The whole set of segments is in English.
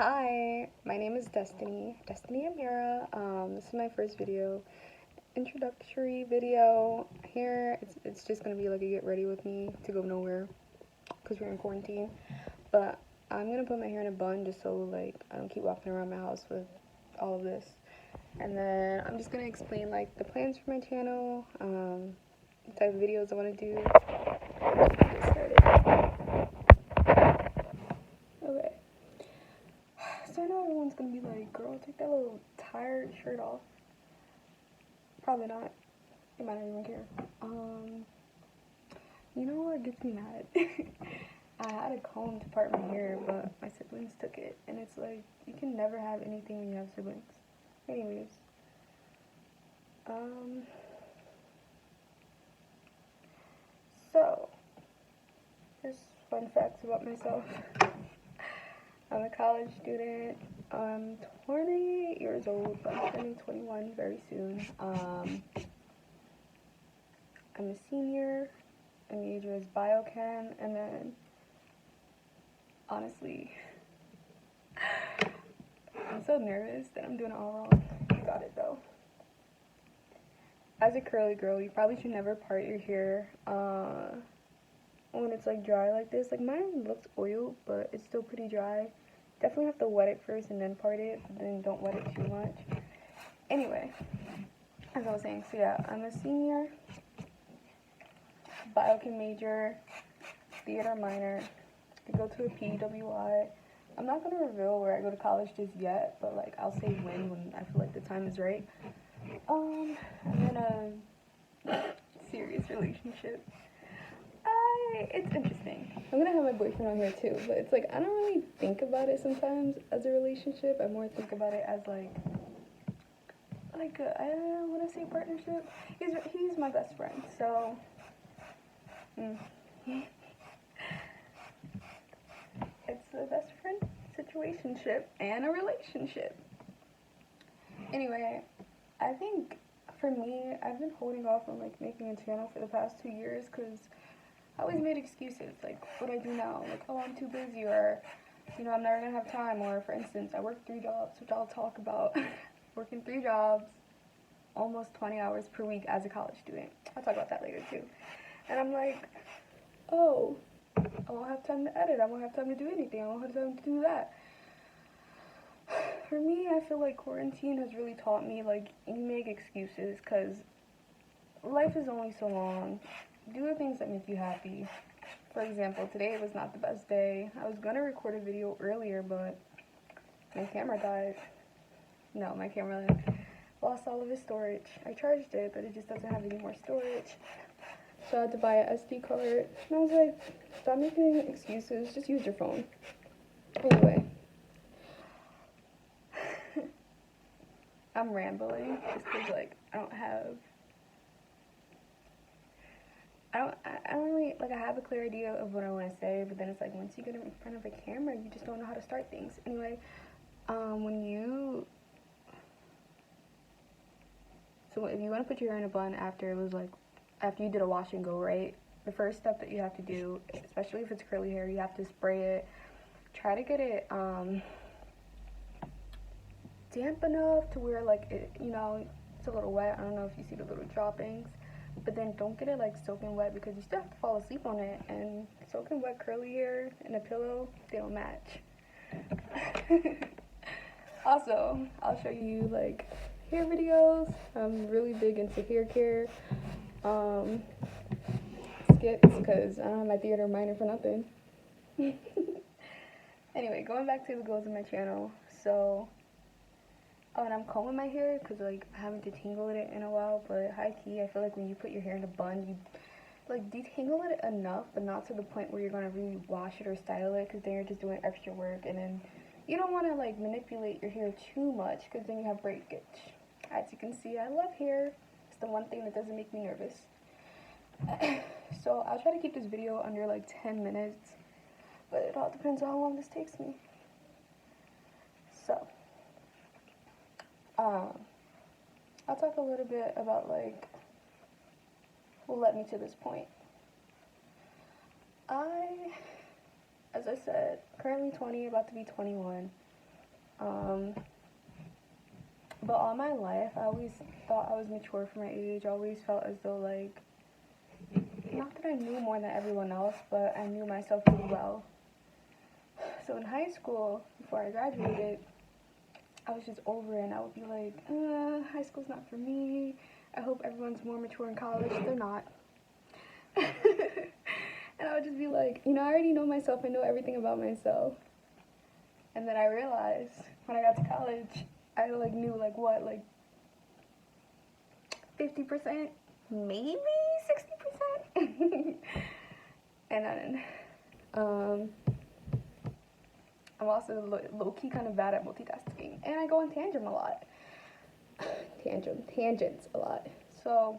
Hi, my name is Destiny Amira. This is my first introductory video. Here, it's just gonna be like a get ready with me to go nowhere because we're in quarantine. But I'm gonna put my hair in a bun just so like I don't keep walking around my house with all of this. And then I'm just gonna explain like the plans for my channel, the type of videos I want to do. Let's get started. Okay. So I know everyone's gonna be like, girl, take that little tired shirt off. Probably not. They might not even care. You know what gets me mad? I had a comb to part my hair, but my siblings took it. And it's like, you can never have anything when you have siblings. Anyways. So, just fun facts about myself. I'm a college student. I'm 28 years old, but I'm turning 21 very soon. I'm a senior. My major is biochem, and then, honestly, I'm so nervous that I'm doing it all wrong. I got it, though. As a curly girl, you probably should never part your hair when it's, like, dry like this. Like, mine looks oiled, but it's still pretty dry. Definitely have to wet it first and then part it, but then don't wet it too much. Anyway, as I was saying, so yeah, I'm a senior, biochem major, theater minor. I go to a PWI. I'm not going to reveal where I go to college just yet, but like I'll say when I feel like the time is right. And then a serious relationship. It's interesting. I'm gonna have my boyfriend on here too, but it's like I don't really think about it sometimes as a relationship. I more think about it as like I want to say partnership. He's my best friend, so it's a best friend situationship and a relationship. Anyway, I think for me, I've been holding off on like making a channel for the past 2 years because I always made excuses, like, what do I do now? Like, oh, I'm too busy, or, you know, I'm never gonna have time, or, for instance, I work 3 jobs, which I'll talk about. Working 3 jobs, almost 20 hours per week as a college student. I'll talk about that later, too. And I'm like, oh, I won't have time to edit, I won't have time to do anything, I won't have time to do that. For me, I feel like quarantine has really taught me, like, you make excuses, because life is only so long. Do the things that make you happy. For example, today was not the best day. I was going to record a video earlier, but my camera died. No, my camera lost all of its storage. I charged it, but it just doesn't have any more storage. So I had to buy an SD card. And I was like, stop making excuses. Just use your phone. Anyway. I'm rambling just because, like, I don't really, like, I have a clear idea of what I want to say, but then it's like, once you get in front of a camera, you just don't know how to start things. Anyway, so if you want to put your hair in a bun after you did a wash and go, right? The first step that you have to do, especially if it's curly hair, you have to spray it. Try to get it, damp enough to where, like, it, you know, it's a little wet. I don't know if you see the little droppings. But then don't get it like soaking wet because you still have to fall asleep on it, and soaking wet curly hair and a pillow, they don't match. Also, I'll show you like hair videos. I'm really big into hair care skits because I don't have my theater minor for nothing. Anyway, going back to the goals of my channel. So, oh, and I'm combing my hair because, like, I haven't detangled it in a while, but high-key, I feel like when you put your hair in a bun, you, like, detangle it enough, but not to the point where you're going to really wash it or style it, because then you're just doing extra work, and then you don't want to, like, manipulate your hair too much, because then you have breakage. As you can see, I love hair. It's the one thing that doesn't make me nervous. So, I'll try to keep this video under, like, 10 minutes, but it all depends on how long this takes me. So, I'll talk a little bit about, like, what led me to this point. As I said, currently 20, about to be 21. But all my life, I always thought I was mature for my age. I always felt as though, like, not that I knew more than everyone else, but I knew myself pretty well. So in high school, before I graduated, I was just over it, and I would be like, high school's not for me. I hope everyone's more mature in college. They're not. And I would just be like, I already know myself. I know everything about myself. And then I realized when I got to college, I knew 50%, maybe 60%. And then I'm also low-key kind of bad at multitasking, and I go on tangents a lot. Tangents a lot. So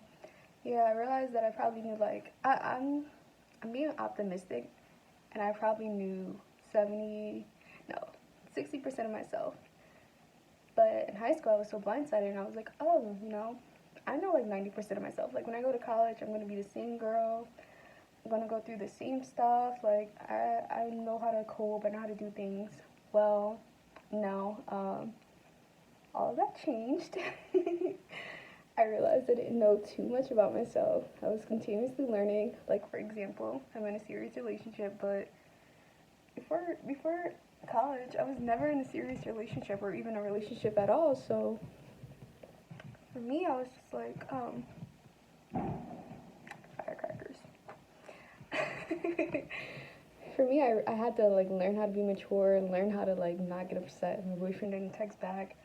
yeah, I realized that I probably knew I'm being optimistic, and I probably knew 60% of myself. But in high school, I was so blindsided, and I was like, oh, I know 90% of myself. Like, when I go to college, I'm going to be the same girl. I'm going to go through the same stuff. Like, I know how to cope. I know how to do things. Well, no. All of that changed. I realized I didn't know too much about myself. I was continuously learning. Like, for example, I'm in a serious relationship, but before college, I was never in a serious relationship or even a relationship at all. So for me, I was just like, firecrackers. For me, I had to learn how to be mature and learn how to not get upset if my boyfriend didn't text back.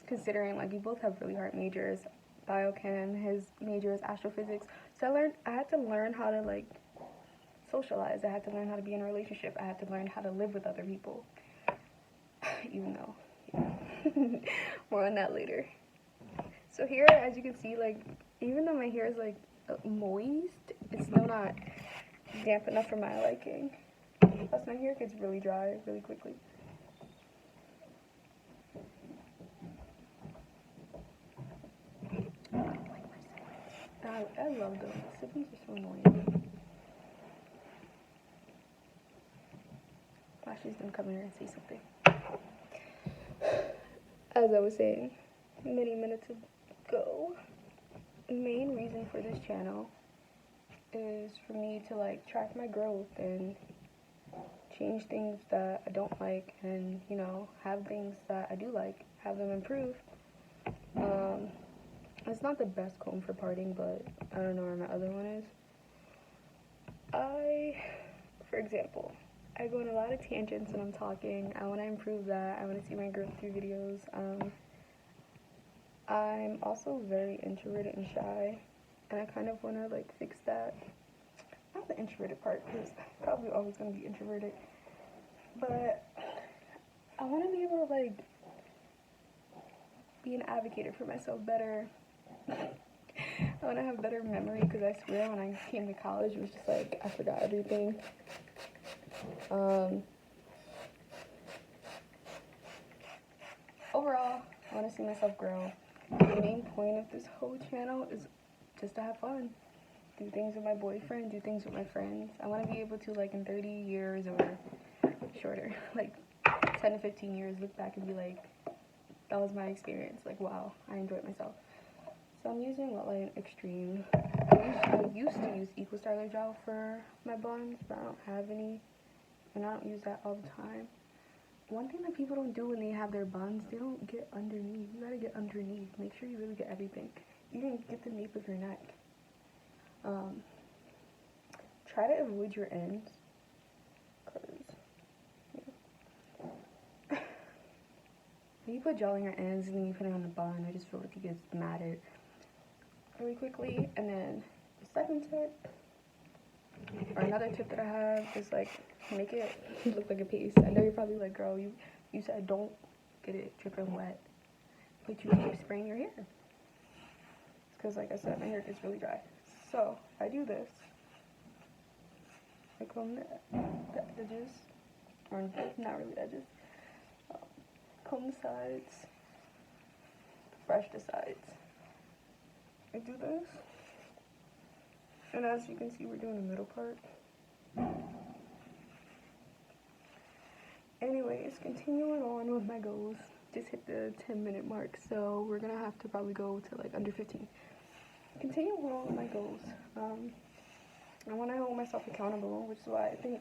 Considering we both have really hard majors, biochem, his major is astrophysics. So I had to learn how to socialize. I had to learn how to be in a relationship. I had to learn how to live with other people. Even though, yeah. More on that later. So here, as you can see, even though my hair is moist, it's still not damp enough for my liking. Plus my hair gets really dry really quickly. I love them. The siblings are so annoying. Ashley's gonna come here and say something. As I was saying many minutes ago, the main reason for this channel is for me to track my growth and change things that I don't like, and have things that I do like, have them improve. It's not the best comb for parting, but I don't know where my other one is. For example, I go on a lot of tangents when I'm talking. I want to improve that. I want to see my growth through videos. I'm also very introverted and shy, and I kind of want to fix that. Not the introverted part, because I'm probably always going to be introverted, but I want to be able to be an advocate for myself better. I want to have better memory, because I swear when I came to college, it was just I forgot everything. Overall, I want to see myself grow. The main point of this whole channel is just to have fun. Do things with my boyfriend, do things with my friends. I want to be able to, in 30 years or shorter, 10 to 15 years, look back and be that was my experience. Wow, I enjoyed myself. So I'm using Wetline Extreme. I used to use Eco Styler gel for my buns, but I don't have any, and I don't use that all the time. One thing that people don't do when they have their buns, they don't get underneath. You gotta get underneath. Make sure you really get everything. Even get the nape of your neck. Try to avoid your ends, when you put gel on your ends and then you put it on the bun, I just feel like it gets matted really quickly. And then the second tip, or another tip that I have, is make it look like a paste. I know you're probably girl, you said don't get it dripping wet, but you keep spraying your hair. It's because, like I said, my hair gets really dry. So I do this. I comb the edges, or not really edges. Comb the sides, brush the sides. I do this, and as you can see, we're doing the middle part. anyways, continuing on with my goals. Just hit the 10-minute mark, so we're gonna have to probably go to like under 15. Continuing on with my goals. I want to hold myself accountable, which is why I think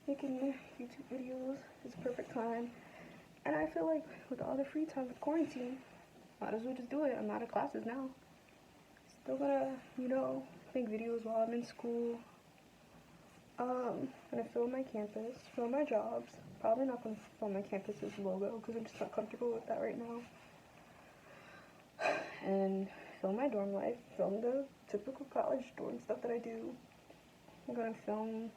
making YouTube videos is a perfect time. And I feel like with all the free time with quarantine, might as well just do it. I'm out of classes now. Still gonna, make videos while I'm in school. Gonna film my campus, film my jobs. Probably not gonna film my campus's logo because I'm just not comfortable with that right now. And film my dorm life, film the typical college dorm stuff that I do. I'm gonna film,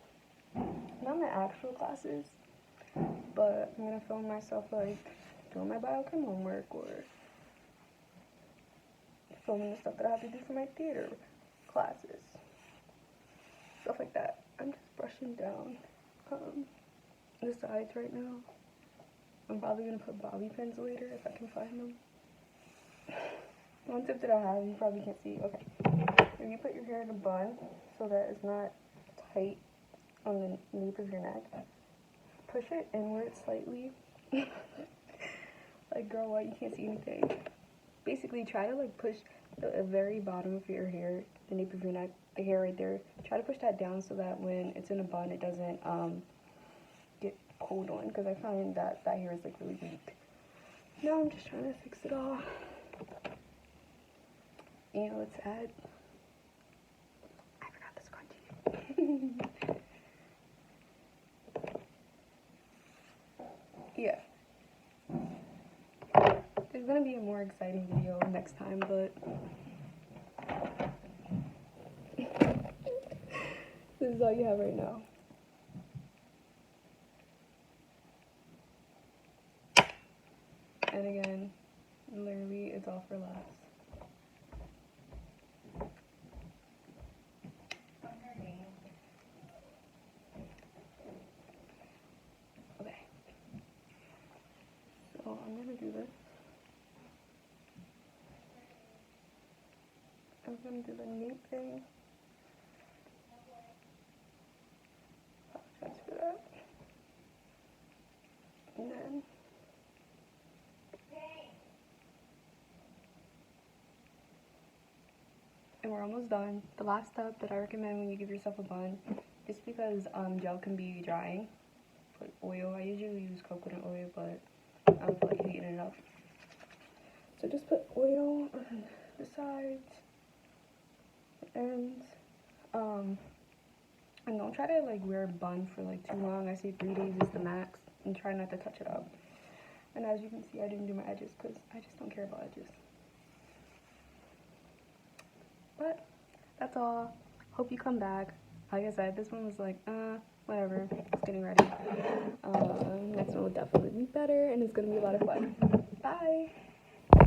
not my actual classes, but I'm gonna film myself like doing my biochem homework or filming the stuff that I have to do for my theater classes. Stuff like that. I'm just brushing down the sides right now. I'm probably gonna put bobby pins later if I can find them. One tip that I have, you probably can't see. Okay. If you put your hair in a bun so that it's not tight on the nape of your neck, push it inward slightly. Like, girl, why you can't see anything? Basically, try to like push the very bottom of your hair, the nape of your neck, the hair right there. Try to push that down so that when it's in a bun, it doesn't get pulled on. Because I find that hair is like really weak. Now I'm just trying to fix it all. It's sad. I forgot the scrunchie. Yeah. There's gonna be a more exciting video next time, but this is all you have right now. And again, literally, it's all for laughs. Okay. So I'm gonna do this. I'm gonna do the nape thing. Apologize for that. And then we're almost done. The last step that I recommend when you give yourself a bun, just because gel can be drying, put oil. I usually use coconut oil, but I don't feel like heating it up. So just put oil on the sides, the ends, and don't try to like wear a bun for like too long. I say 3 days is the max, and try not to touch it up. And as you can see, I didn't do my edges because I just don't care about edges. But that's all. Hope you come back. Like I said, this one was like, whatever. Just getting ready. Next one will definitely be better, and it's gonna be a lot of fun. Bye.